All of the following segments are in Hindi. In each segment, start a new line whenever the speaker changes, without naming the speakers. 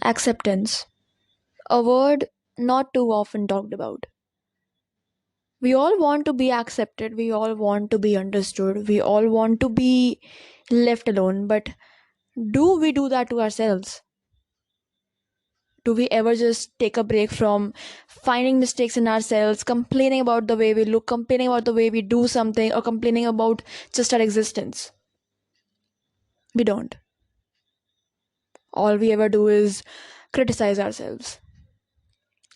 Acceptance, a word not too often talked about. We all want to be accepted, we all want to be understood, we all want to be left alone, but do we do that to ourselves? Do we ever just take a break from finding mistakes in ourselves, complaining about the way we look, complaining about the way we do something, or complaining about just our existence? We don't. All we ever do is criticize ourselves.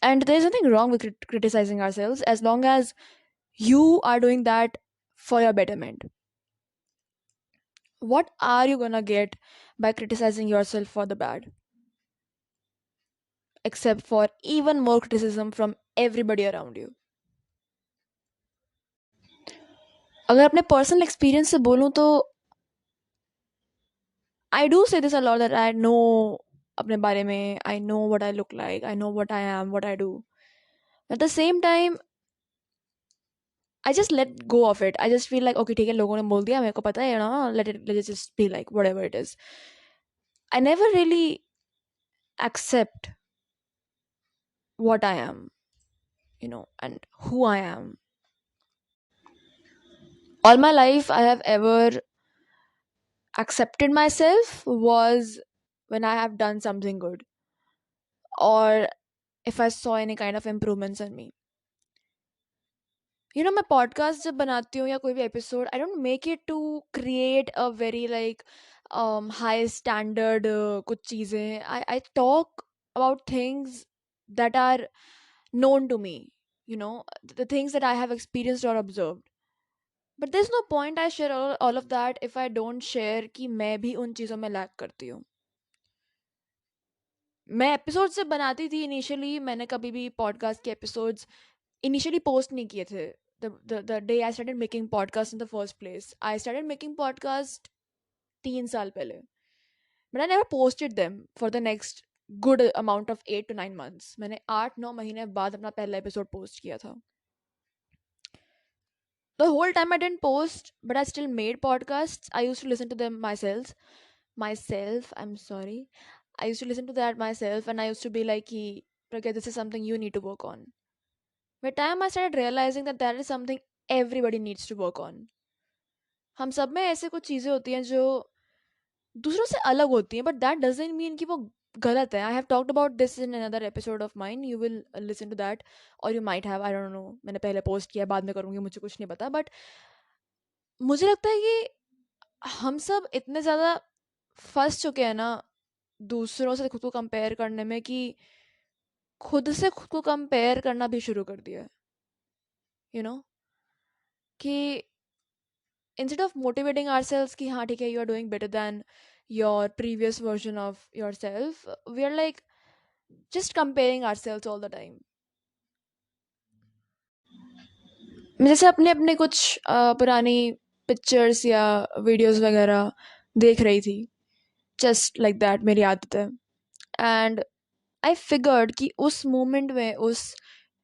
And there's nothing wrong with criticizing ourselves as long as you are doing that for your betterment. What are you gonna get by criticizing yourself for the bad? Except for even more criticism from everybody around you. अगर अपने पर्सनल एक्सपीरियंस से बोलूँ तो आई डू से this a lot that I know अपने बारे में I know what I look like I know what I am what I do at the same time I just let go of it I just feel like okay ठीक है लोगों ने बोल दिया मेरे को पता है ना let it just be like whatever it is I never really accept what I am, and who I am. All my life, I have ever accepted myself was when I have done something good or if I saw any kind of improvements in me. मैं पॉडकास्ट जब बनाती हूँ या कोई भी episode I don't make it to create a very like high standard कुछ चीज़ें I talk about things that are known to me, the things that I have experienced or observed. But there's no point I share all of that if I don't share कि मैं भी उन चीज़ों में लैक करती हूँ. मैं एपिसोड से बनाती थी इनिशियली. मैंने कभी भी पॉडकास्ट के एपिसोड्स इनिशियली पोस्ट नहीं किए थे. The day I started making podcast in the first place, I started making podcast 3 साल पहले. But I never posted them for the next good amount of 8 to 9 months. मैंने 8-9 महीने बाद अपना पहला एपिसोड पोस्ट किया था. The whole time I didn't post, but I still made podcasts. I used to listen to them myself. I'm sorry. I used to listen to that myself and I used to be like, Pragya, this is something you need to work on. By the time I started realizing that is something everybody needs to work on. हम सब में ऐसे कुछ चीज़ें होती हैं जो दूसरों से अलग होती हैं, but that doesn't mean कि वो गलत है. I have talked about this in another episode of mine. You will listen to that or you might have. I don't know. मैंने पहले पोस्ट किया, बाद में करूँगी, मुझे कुछ नहीं पता. But मुझे लगता है कि हम सब इतने ज़्यादा फंस चुके हैं ना दूसरों से खुद को कंपेयर करने में कि खुद से खुद को कंपेयर करना भी शुरू कर दिया है. यू नो कि इंस्टेड ऑफ मोटिवेटिंग आवरसेल्व्स कि हाँ ठीक है you are doing better than your previous version of yourself, we are like just comparing ourselves all the time. मैं जैसे अपने अपने कुछ पुरानी पिक्चर्स या वीडियोस वगैरह देख रही थी, जस्ट लाइक दैट मेरी आदत है. एंड आई फिगर्ड कि उस मोमेंट में, उस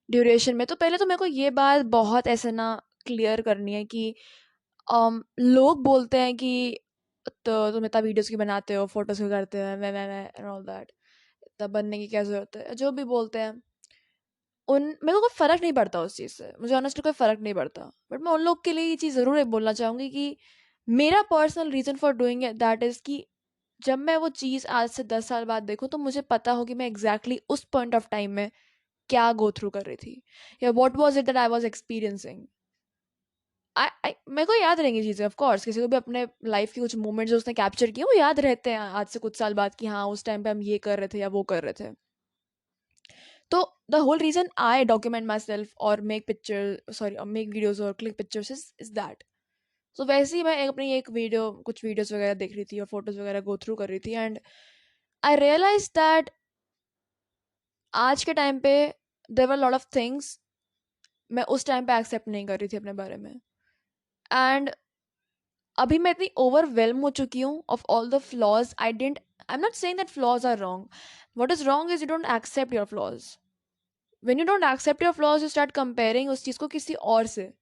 ड्यूरेशन में, तो पहले तो मेरे को ये बात बहुत ऐसे ना क्लियर करनी है कि लोग बोलते हैं कि तो तुम इतना वीडियोस की बनाते हो, फोटोज की करते हो, मैं एंड ऑल दैट, इतना बनने की क्या ज़रूरत है, जो भी बोलते हैं उन मेरे को कोई फ़र्क नहीं पड़ता उस चीज़ से. मुझे ऑनेस्टली कोई फ़र्क नहीं पड़ता. बट मैं उन लोग के लिए ये चीज़ ज़रूर बोलना चाहूँगी कि मेरा personal reason for doing it that is कि जब मैं वो चीज़ आज से 10 साल बाद देखूँ तो मुझे पता हो कि मैं एग्जैक्टली उस पॉइंट ऑफ टाइम में क्या गो थ्रू कर रही थी या what was it that I was experiencing. I मेरे को याद रहेंगी चीज़ें. ऑफ कोर्स किसी को भी अपने लाइफ के कुछ मोमेंट्स जो उसने कैप्चर किए वो याद रहते हैं आज से कुछ साल बाद कि हाँ उस टाइम पे हम ये कर रहे थे या वो कर रहे थे. तो the whole reason I document myself और make picture sorry make videos और click pictures is that. So वैसे ही मैं अपनी एक वीडियो कुछ वीडियोस वगैरह देख रही थी और फोटोज़ वगैरह गो थ्रू कर रही थी एंड आई रियलाइज दैट आज के टाइम पे there were lot of things मैं उस टाइम पे एक्सेप्ट नहीं कर रही थी अपने बारे में. एंड अभी मैं इतनी ओवरवेलम हो चुकी हूँ of all the flaws. I am not saying that flaws are wrong. What is wrong is you don't accept your flaws. When you don't accept your flaws you start comparing उस चीज़ को किसी और से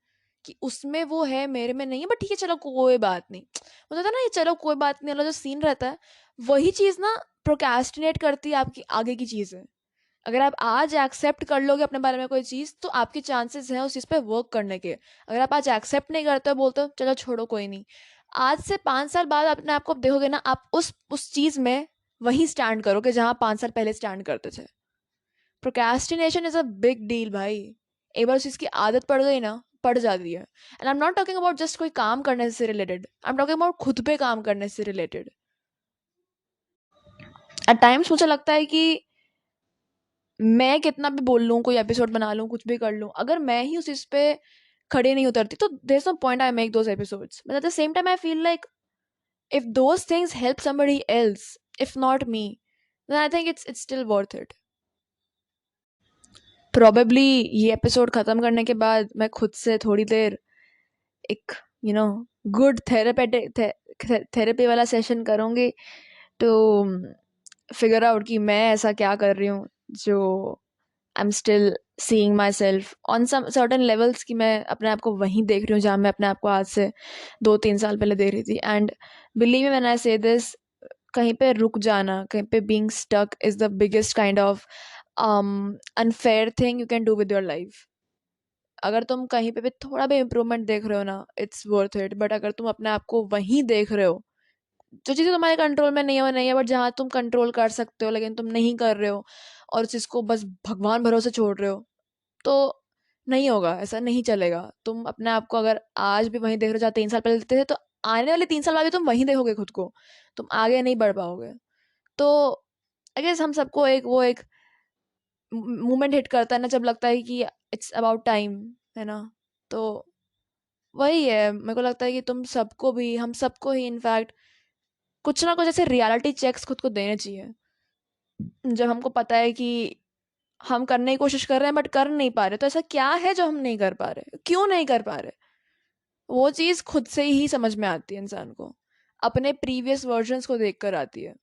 कि उसमें वो है मेरे में नहीं है. बट ठीक है चलो कोई बात नहीं. मुझे था ना ये चलो कोई बात नहीं वाला जो सीन रहता है वही चीज़ ना प्रोक्रेस्टिनेट करती है आपकी आगे की चीज़ें। अगर आप आज एक्सेप्ट कर लोगे अपने बारे में कोई चीज़, तो आपके चांसेस हैं उस चीज़ पे वर्क करने के। अगर आप आज एक्सेप्ट नहीं करते हो, बोलते हो चलो छोड़ो कोई नहीं, आज से 5 साल बाद अपने आप को देखोगे ना, आप उस चीज़ में वहीं स्टैंड करोगे जहाँ 5 साल पहले स्टैंड करते थे। Procrastination is a big deal भाई। एक बार उस चीज़ की आदत पड़ गई ना, पड़ जाती है। And I am not talking about just कोई काम करने से related, I am talking about खुद पे काम करने से रिलेटेड। एट टाइम्स मुझे लगता है कि मैं कितना भी बोल लूँ, कोई एपिसोड बना लूँ, कुछ भी कर लूँ, अगर मैं ही उस चीज़ पे खड़े नहीं उतरती, तो there is no point I make those episodes. But at the same time I feel like if those things help somebody else, if not me, then I think it's still worth it. Probably ये एपिसोड ख़त्म करने के बाद मैं खुद से थोड़ी देर एक गुड थेरेपी वाला सेशन करूँगी टू फिगर आउट कि मैं ऐसा क्या कर रही हूँ जो I am still seeing myself on some certain levels, कि मैं अपने आप को वहीं देख रही हूँ जहाँ मैं अपने आप को आज से 2-3 साल पहले देख रही थी। And believe me when I say this, कहीं पे रुक जाना, कहीं पे being stuck is the biggest kind of unfair thing you can do with your life. अगर तुम कहीं पे भी थोड़ा भी इम्प्रूवमेंट देख रहे हो ना, इट्स वर्थ इट। बट अगर तुम अपने आप को वहीं देख रहे हो, जो चीज़ें तुम्हारे कंट्रोल में नहीं है वो नहीं है, बट जहाँ तुम कंट्रोल कर सकते हो लेकिन तुम नहीं कर रहे हो, और उस चीज़ को बस भगवान भरोसे छोड़ रहे हो, तो नहीं होगा, ऐसा नहीं चलेगा। तुम अपने आप को अगर आज भी वहीं देख रहे हो जहाँ 3 साल पहले देखते थे, तो आने वाले 3 साल बाद भी तुम वहीं देखोगे खुद को, तुम आगे नहीं बढ़ पाओगे। तो आई गेस हम सबको एक मोमेंट हिट करता है ना, जब लगता है कि इट्स अबाउट टाइम, है ना। तो वही है, मेरे को लगता है कि तुम सबको भी, हम सबको ही इनफैक्ट कुछ ना कुछ ऐसे रियलिटी चेक्स खुद को देने चाहिए, जब हमको पता है कि हम करने की कोशिश कर रहे हैं बट कर नहीं पा रहे, तो ऐसा क्या है जो हम नहीं कर पा रहे, क्यों नहीं कर पा रहे। वो चीज़ खुद से ही समझ में आती है इंसान को, अपने प्रीवियस वर्जन्स को देख कर आती है।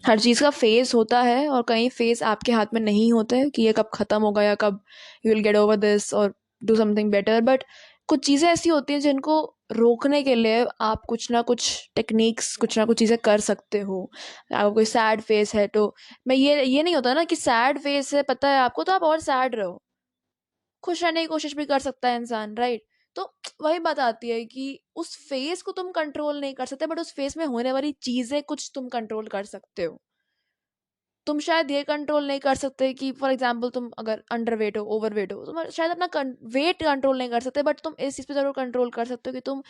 हर चीज़ का फेस होता है, और कई फेस आपके हाथ में नहीं होते कि ये कब ख़त्म होगा या कब you will get over this और डू समथिंग बेटर। बट कुछ चीज़ें ऐसी होती हैं जिनको रोकने के लिए आप कुछ ना कुछ टेक्निक्स, कुछ ना कुछ चीज़ें कर सकते हो। अगर कोई सैड फेस है, तो मैं ये नहीं होता ना कि सैड फेस है, पता है आपको, तो आप और सैड रहो। खुश रहने की कोशिश भी कर सकता है इंसान, राइट। तो वही बात आती है कि उस फेस को तुम कंट्रोल नहीं कर सकते, बट उस फेस में होने वाली चीज़ें कुछ तुम कंट्रोल कर सकते हो। तुम शायद ये कंट्रोल नहीं कर सकते कि फॉर एग्जाम्पल तुम अगर अंडर वेट हो, ओवर वेट हो, तुम शायद अपना वेट कंट्रोल नहीं कर सकते, बट तुम इस चीज़ पे ज़रूर कंट्रोल कर सकते हो कि तुम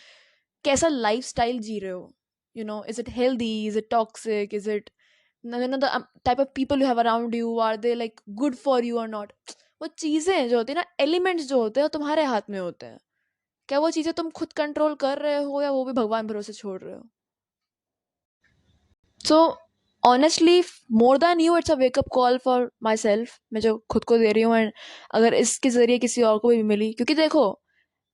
कैसा लाइफ स्टाइल जी रहे हो। Is it healthy, is it toxic, is it the type of people you have around you, are they like good for you और नॉट। वो चीज़ें जो होती है ना, एलिमेंट्स जो होते हैं, वो तुम्हारे हाथ में होते हैं। क्या वो चीज़ें तुम खुद कंट्रोल कर रहे हो, या वो भी भगवान भरोसे छोड़ रहे हो। So honestly, more than you, it's a wake up call for my self, मैं जो खुद को दे रही हूँ। एंड अगर इसके ज़रिए किसी और को भी मिली, क्योंकि देखो,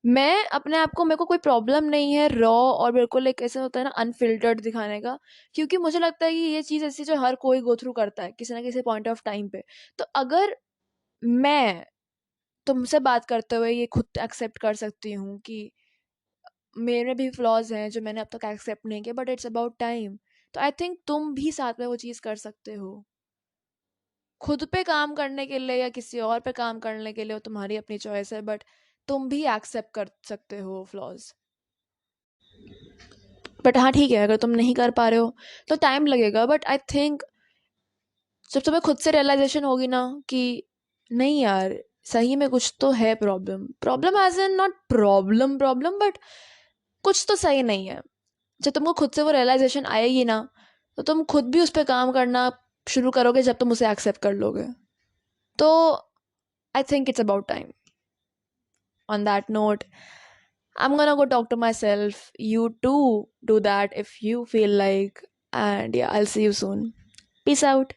मैं अपने आप को, मेरे को कोई प्रॉब्लम नहीं है रॉ और बिल्कुल एक ऐसे होता है ना अनफिल्टर्ड दिखाने का, क्योंकि मुझे लगता है कि ये चीज़ ऐसी जो हर कोई गो थ्रू करता है किसी ना किसी पॉइंट ऑफ टाइम पे। तो अगर मैं तुमसे बात करते हुए ये खुद एक्सेप्ट कर सकती हूँ कि मेरे भी फ्लॉज हैं जो मैंने अब तक एक्सेप्ट नहीं किए, बट इट्स अबाउट टाइम, तो आई थिंक तुम भी साथ में वो चीज़ कर सकते हो। खुद पे काम करने के लिए या किसी और पे काम करने के लिए वो तुम्हारी अपनी चॉइस है, बट तुम भी एक्सेप्ट कर सकते हो फ्लॉज। बट हाँ ठीक है, अगर तुम नहीं कर पा रहे हो तो टाइम लगेगा, बट आई थिंक जब तुम्हें खुद से रियलाइजेशन होगी ना कि नहीं यार, सही में कुछ तो है problem, problem as in not problem problem, but कुछ तो सही नहीं है। जब तुमको खुद से वो रियलाइजेशन आएगी ना, तो तुम खुद भी उस पर काम करना शुरू करोगे जब तुम उसे एक्सेप्ट कर लोगे। तो I think it's about time. On that note, I'm gonna go talk to myself. You too do that if you feel like. And yeah, I'll see you soon. Peace out.